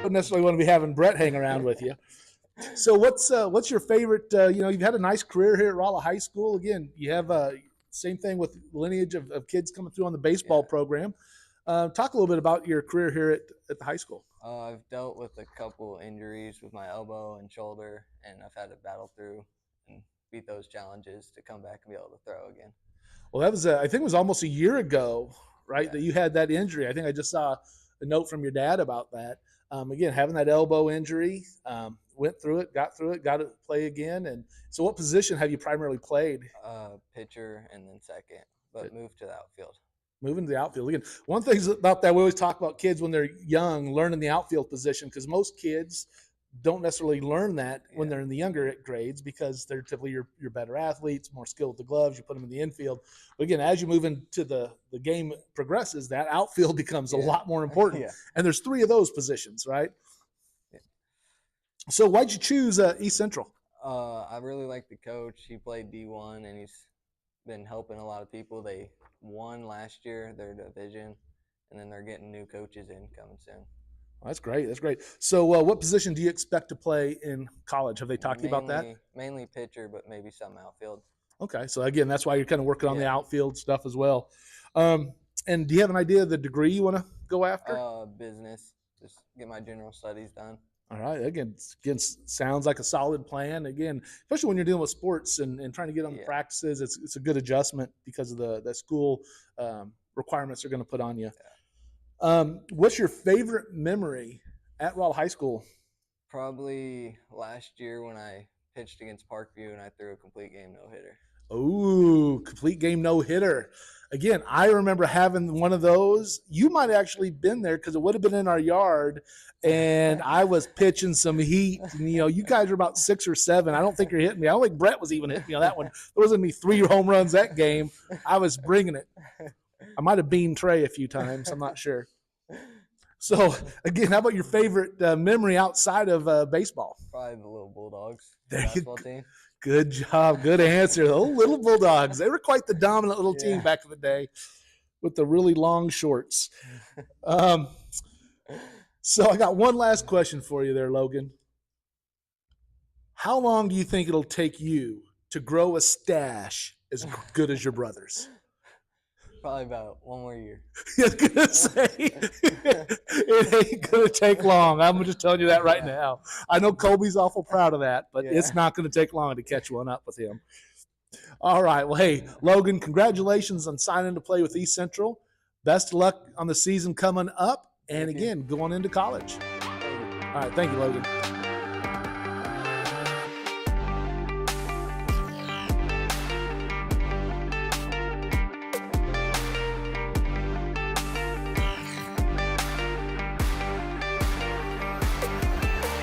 don't necessarily want to be having Brett hang around with you. So what's your favorite? You've had a nice career here at Rolla High School. Again, you have same thing with lineage of kids coming through on the baseball program. Talk a little bit about your career here at the high school. I've dealt with a couple injuries with my elbow and shoulder, and I've had to battle through and beat those challenges to come back and be able to throw again. Well, that was I think it was almost a year ago, right, that you had that injury. I think I just saw a note from your dad about that. Again, having that elbow injury, went through it, got to play again. And so what position have you primarily played? Pitcher and then second, but moved to the outfield. Moving to the outfield. Again, one thing about that, we always talk about kids when they're young learning the outfield position, because most kids don't necessarily learn that when they're in the younger grades, because they're typically your better athletes, more skilled with the gloves. You put them in the infield. But again, as you move into the game progresses, that outfield becomes a lot more important. And there's 3 of those positions, right? Yeah. So why'd you choose East Central? I really like the coach. He played D1, and he's been helping a lot of people. They won last year their division, and then they're getting new coaches in coming soon. Well, that's great. That's great. So what position do you expect to play in college? Have they talked to you about that? Mainly pitcher, but maybe some outfield. Okay. So again, that's why you're kind of working on the outfield stuff as well. And do you have an idea of the degree you want to go after? Business. Just get my general studies done. All right. Again, sounds like a solid plan. Again, especially when you're dealing with sports and trying to get on the practices, it's a good adjustment because of the school requirements they're going to put on you. What's your favorite memory at Rolla High School? Probably last year when I pitched against Parkview and I threw a complete game no-hitter. Oh, complete game no-hitter. Again, I remember having one of those. You might have actually been there because it would have been in our yard, and I was pitching some heat. And, you guys are about 6 or 7. I don't think you're hitting me. I don't think Brett was even hitting me on that one. There wasn't any 3 home runs that game. I was bringing it. I might have beamed Trey a few times. I'm not sure. So, again, how about your favorite memory outside of baseball? Probably the Little Bulldogs basketball team. Good job. Good answer. The Little Bulldogs. They were quite the dominant little team back in the day with the really long shorts. So I got one last question for you there, Logan. How long do you think it'll take you to grow a stash as good as your brother's? Probably about 1 more year. I was going to say, it ain't going to take long. I'm just telling you that right now. I know Colby's awful proud of that, but it's not going to take long to catch one up with him. All right. Well, hey, Logan, congratulations on signing to play with East Central. Best of luck on the season coming up. And again, going into college. All right. Thank you, Logan.